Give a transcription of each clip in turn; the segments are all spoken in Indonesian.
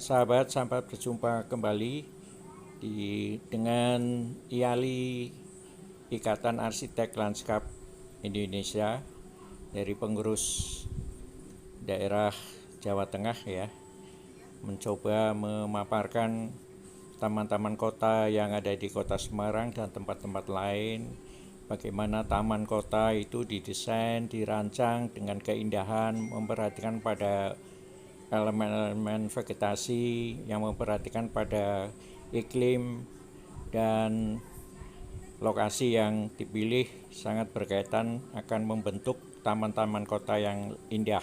sahabat, sampai berjumpa kembali dengan IALI, Ikatan Arsitek Lanskap Indonesia, dari pengurus daerah Jawa Tengah ya, mencoba memaparkan taman-taman kota yang ada di Kota Semarang dan tempat-tempat lain. Bagaimana taman kota itu didesain, dirancang dengan keindahan, memperhatikan pada elemen-elemen vegetasi, yang memperhatikan pada iklim, dan lokasi yang dipilih sangat berkaitan akan membentuk taman-taman kota yang indah.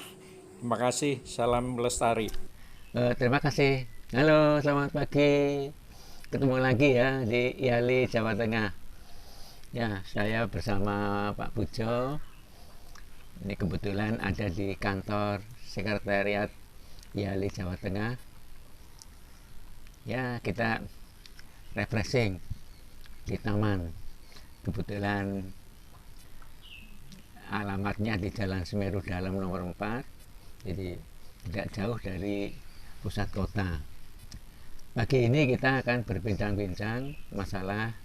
Terima kasih, salam lestari. Terima kasih. Halo, selamat pagi. Ketemu lagi ya di IALI Jawa Tengah. Ya, saya bersama Pak Pujo. Ini kebetulan ada di kantor sekretariat IALI Jawa Tengah. Ya, kita refreshing di taman. Kebetulan alamatnya di Jalan Semeru Dalam nomor 4. Jadi tidak jauh dari pusat kota. Pagi ini kita akan berbincang-bincang masalah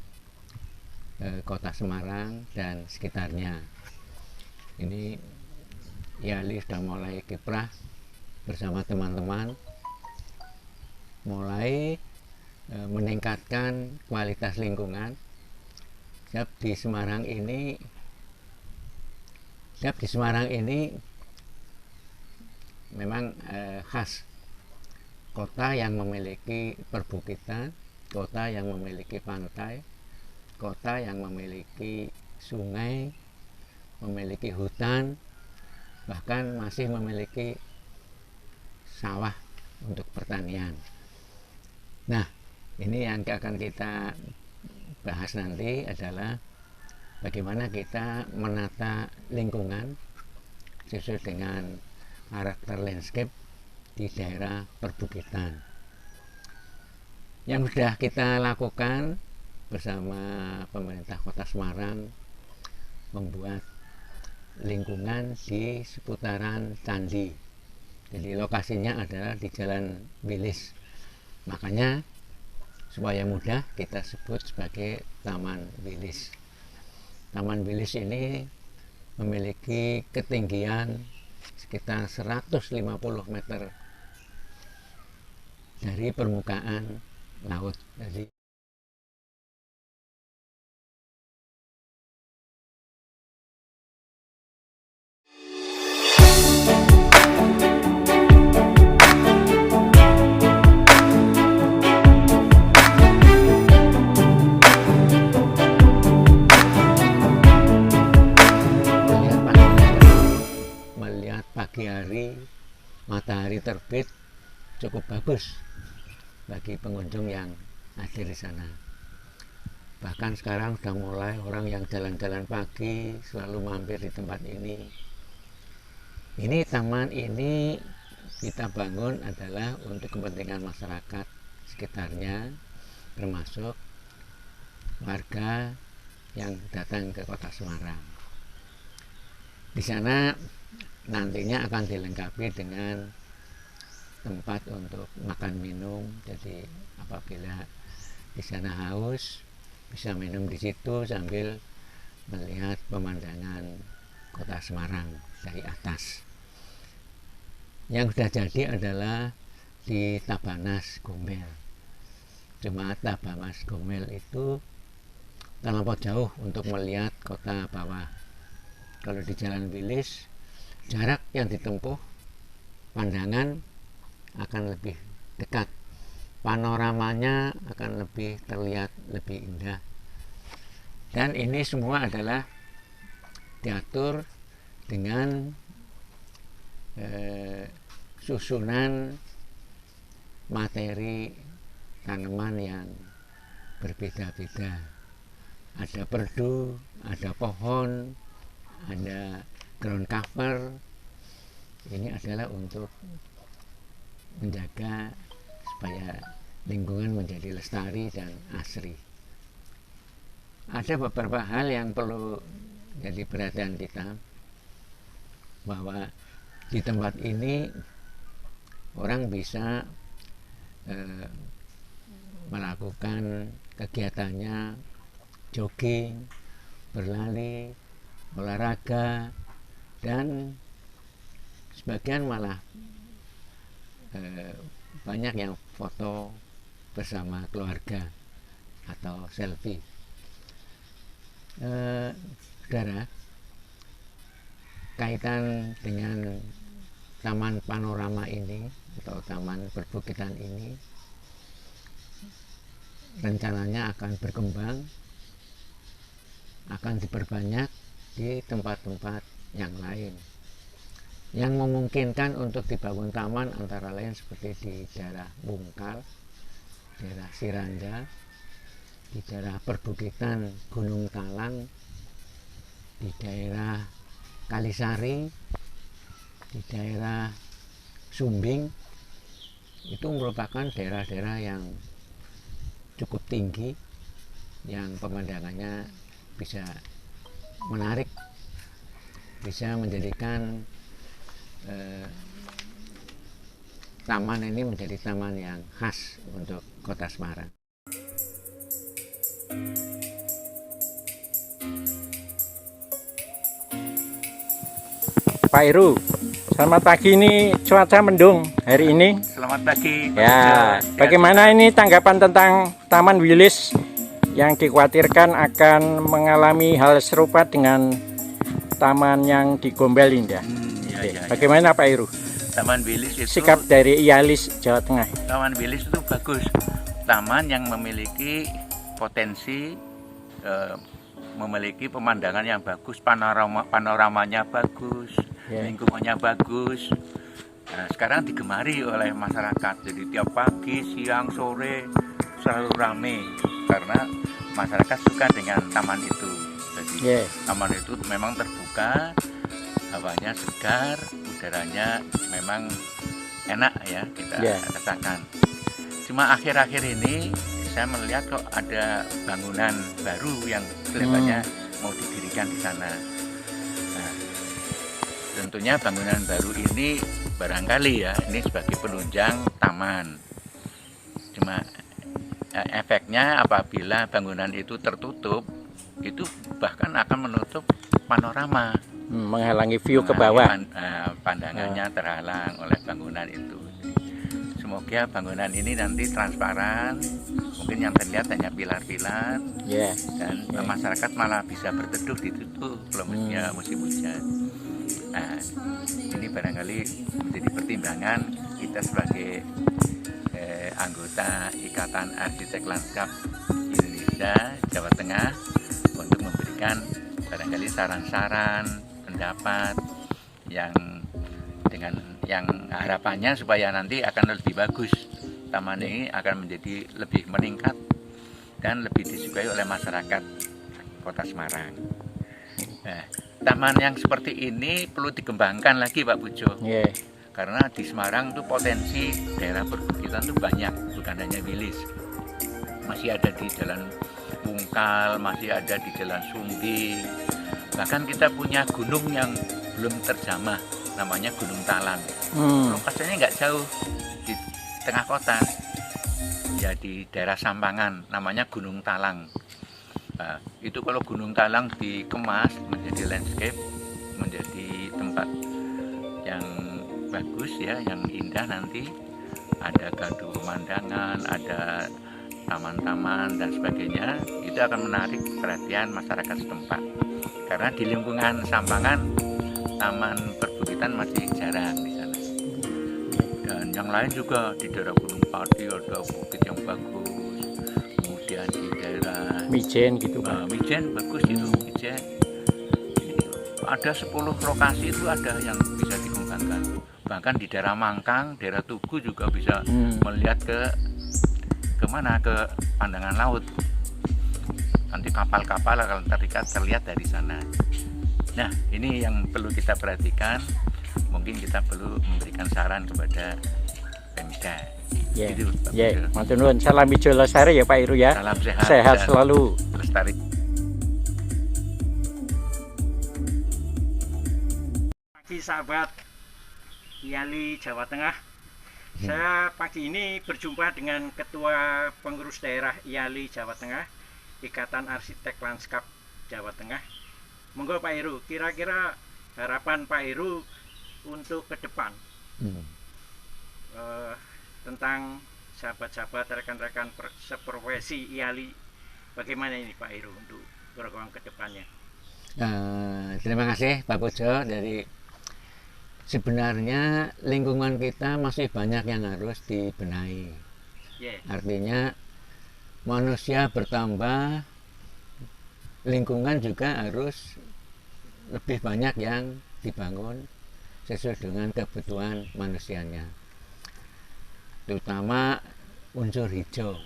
Kota Semarang dan sekitarnya. Ini IALI sudah mulai kiprah bersama teman-teman, mulai meningkatkan kualitas lingkungan. Sebab di Semarang ini memang khas kota yang memiliki perbukitan, kota yang memiliki pantai, kota yang memiliki sungai, memiliki hutan, bahkan masih memiliki sawah untuk pertanian. Nah, ini yang akan kita bahas nanti adalah bagaimana kita menata lingkungan sesuai dengan karakter landscape di daerah perbukitan. Yang sudah kita lakukan bersama pemerintah Kota Semarang, membuat lingkungan di seputaran candi. Jadi lokasinya adalah di Jalan Wilis. Makanya supaya mudah kita sebut sebagai Taman Wilis. Taman Wilis ini memiliki ketinggian sekitar 150 meter dari permukaan laut. Jadi melihat pagi hari matahari terbit cukup bagus bagi pengunjung yang hadir di sana. Bahkan sekarang sudah mulai orang yang jalan-jalan pagi selalu mampir di tempat ini. Ini taman ini kita bangun adalah untuk kepentingan masyarakat sekitarnya, termasuk warga yang datang ke Kota Semarang. Di sana nantinya akan dilengkapi dengan tempat untuk makan minum. Jadi apabila di sana haus, bisa minum di situ sambil melihat pemandangan Kota Semarang dari atas. Yang sudah jadi adalah di Tabanas Gombel. Cuma Tabanas Gombel itu terlampau jauh untuk melihat kota bawah. Kalau di Jalan Wilis, jarak yang ditempuh, pandangan akan lebih dekat, panoramanya akan lebih terlihat lebih indah. Dan ini semua adalah diatur dengan susunan materi tanaman yang berbeda-beda. Ada perdu, ada pohon, ada ground cover. Ini adalah untuk menjaga supaya lingkungan menjadi lestari dan asri. Ada beberapa hal yang perlu jadi perhatian kita, bahwa di tempat ini orang bisa melakukan kegiatannya jogging, berlari, olahraga, dan sebagian malah banyak yang foto bersama keluarga atau selfie. Saudara, kaitan dengan taman panorama ini atau taman perbukitan ini rencananya akan berkembang, akan diperbanyak di tempat-tempat yang lain yang memungkinkan untuk dibangun taman, antara lain seperti di daerah Bungkal, daerah Siranda, di daerah perbukitan Gunung Talang, di daerah Kalisari, di daerah Sumbing. Itu merupakan daerah-daerah yang cukup tinggi, yang pemandangannya bisa menarik, bisa menjadikan taman ini menjadi taman yang khas untuk Kota Semarang. Pak Heru, selamat pagi. Ini cuaca mendung hari ini. Selamat pagi. Ya, bagaimana ini tanggapan tentang Taman Wilis yang dikhawatirkan akan mengalami hal serupa dengan taman yang di Gombel ini ya? Bagaimana Pak Heru? Taman Wilis itu Sikap dari IALIS Jawa Tengah. Taman Wilis itu bagus. Taman yang memiliki potensi, memiliki pemandangan yang bagus, panoramanya bagus, lingkungannya bagus. Nah, sekarang digemari oleh masyarakat. Jadi tiap pagi, siang, sore selalu ramai karena masyarakat suka dengan taman itu. Jadi taman itu memang terbuka, hawanya segar, udaranya memang enak ya kita rasakan. Cuma akhir-akhir ini saya melihat kok ada bangunan baru yang kelihatannya mau didirikan di sana. Nah, tentunya bangunan baru ini barangkali ya ini sebagai penunjang taman. Cuma efeknya apabila bangunan itu tertutup, itu bahkan akan menutup panorama, menghalangi view ke bawah. Pandangannya terhalang oleh bangunan itu. Semoga bangunan ini nanti transparan, mungkin yang terlihat hanya pilar-pilar, dan masyarakat malah bisa berteduh di situ kalau musim hujan. Nah, ini barangkali menjadi pertimbangan kita sebagai anggota Ikatan Arsitek Lanskap Indonesia Jawa Tengah untuk memberikan barangkali saran-saran, pendapat yang dengan yang harapannya supaya nanti akan lebih bagus. Taman ini akan menjadi lebih meningkat dan lebih disukai oleh masyarakat Kota Semarang. Nah, taman yang seperti ini perlu dikembangkan lagi Pak Pujo. Karena di Semarang tuh potensi daerah perbukitan tuh banyak, bukan hanya Wilis. Masih ada di Jalan Bungkal, masih ada di Jalan Sumbing. Bahkan kita punya gunung yang belum terjamah, namanya Gunung Talang. Lokasinya nggak jauh di tengah kota, ya di daerah Sampangan, namanya Gunung Talang. Nah, itu kalau Gunung Talang dikemas menjadi landscape, menjadi tempat yang bagus ya, yang indah, nanti ada gaduh pemandangan, ada taman-taman dan sebagainya, itu akan menarik perhatian masyarakat setempat. Karena di lingkungan Sampangan taman perbukitan masih jarang di sana. Dan yang lain juga di daerah Gunung Pati ada bukit yang bagus. Kemudian di daerah Mijen gitu Pak. Mijen bagus itu, Mijen. Ada 10 lokasi itu ada yang bisa dikembangkan. Bahkan di daerah Mangkang, daerah Tugu juga bisa melihat ke mana, ke pandangan laut. Nanti kapal-kapal akan terlihat dari sana. Nah, ini yang perlu kita perhatikan. Mungkin kita perlu memberikan saran kepada Pemda. Matur nuwun. Salam hijau lestari ya Pak Heru ya. Salam sehat. Sehat selalu. Lestari. Pagi sahabat IALI Jawa Tengah. Saya pagi ini berjumpa dengan Ketua Pengurus Daerah IALI Jawa Tengah, Ikatan Arsitek Lanskap Jawa Tengah. Monggo Pak Heru, kira-kira harapan Pak Heru untuk ke depan tentang sahabat-sahabat rekan-rekan seprofesi IALI, bagaimana ini Pak Heru untuk program ke depannya? Terima kasih Pak Pujo. Sebenarnya lingkungan kita masih banyak yang harus dibenahi. Artinya manusia bertambah, lingkungan juga harus lebih banyak yang dibangun sesuai dengan kebutuhan manusianya, terutama unsur hijau.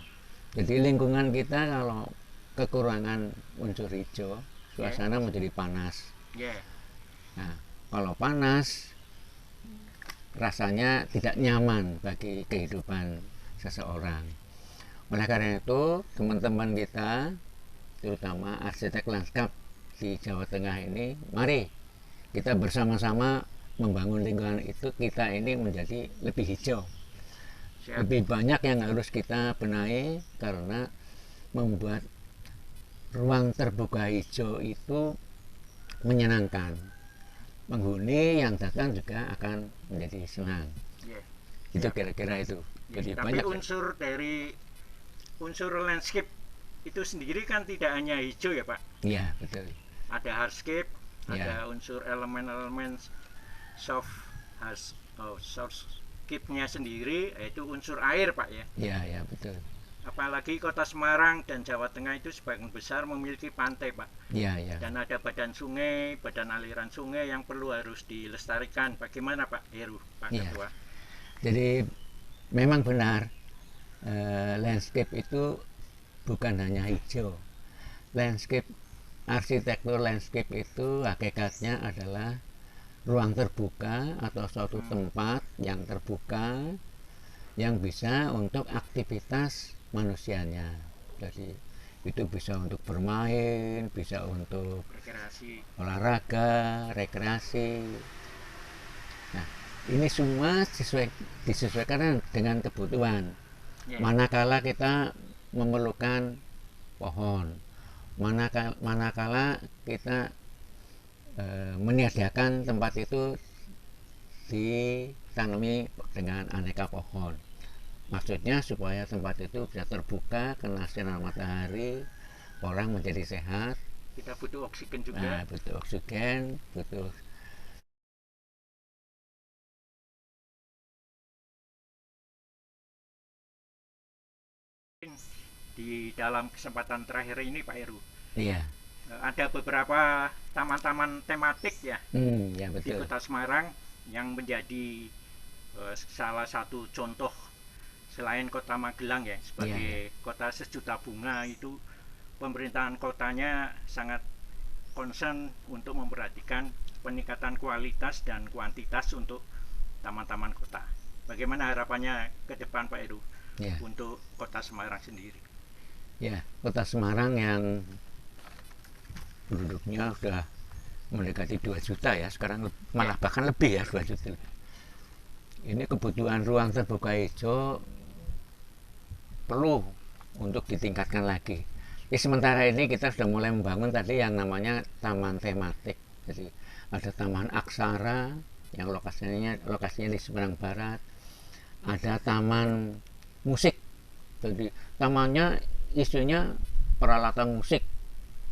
Jadi lingkungan kita kalau kekurangan unsur hijau, suasana menjadi panas. Nah, kalau panas rasanya tidak nyaman bagi kehidupan seseorang. Oleh karena itu, teman-teman kita, terutama arsitek lanskap di Jawa Tengah ini, mari kita bersama-sama membangun lingkungan itu, kita ini menjadi lebih hijau. Lebih banyak yang harus kita benahi, karena membuat ruang terbuka hijau itu menyenangkan. Penghuni yang datang juga akan menjadi senang. Itu kira-kira itu. Jadi tapi banyak unsur dari unsur landscape itu sendiri kan tidak hanya hijau ya Pak? Iya, betul. Ada hardscape, ada unsur elemen-elemen sourdscape-nya sendiri, yaitu unsur air Pak ya? Iya, betul. Apalagi Kota Semarang dan Jawa Tengah itu sebagian besar memiliki pantai Pak. Iya. Dan ada badan sungai, badan aliran sungai yang perlu harus dilestarikan. Bagaimana Pak Heru, Pak Ketua? Jadi memang benar, landscape itu bukan hanya hijau. Landscape, arsitektur landscape itu hakikatnya adalah ruang terbuka atau suatu tempat yang terbuka yang bisa untuk aktivitas manusianya. Jadi itu bisa untuk bermain, bisa untuk rekreasi, olahraga, rekreasi. Nah, ini semua disesuaikan dengan kebutuhan. Manakala kita memerlukan pohon, manakala kita meniadakan tempat itu ditanami dengan aneka pohon. Maksudnya supaya tempat itu bisa terbuka, kena sinar matahari, orang menjadi sehat. Kita butuh oksigen juga. Nah, butuh oksigen, butuh. Di dalam kesempatan terakhir ini Pak Heru, ada beberapa taman-taman tematik ya, betul. di Kota Semarang yang menjadi salah satu contoh selain Kota Magelang ya, sebagai kota sejuta bunga. Itu pemerintahan kotanya sangat concern untuk memperhatikan peningkatan kualitas dan kuantitas untuk taman-taman kota. Bagaimana harapannya ke depan Pak Heru untuk Kota Semarang sendiri? Kota Semarang yang penduduknya sudah mendekati 2 juta ya, sekarang malah bahkan lebih ya, 2 juta. Ini kebutuhan ruang terbuka hijau perlu untuk ditingkatkan lagi. Sementara ini kita sudah mulai membangun tadi yang namanya taman tematik. Jadi ada Taman Aksara yang lokasinya di Semarang Barat. Ada taman musik. Jadi tamannya isunya peralatan musik.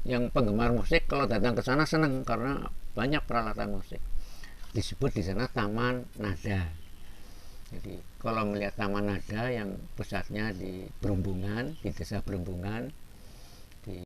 Yang penggemar musik kalau datang ke sana senang karena banyak peralatan musik. Disebut di sana Taman Nada. Jadi kalau melihat Taman Nada yang pusatnya di Berumbungan, di Desa Berumbungan, di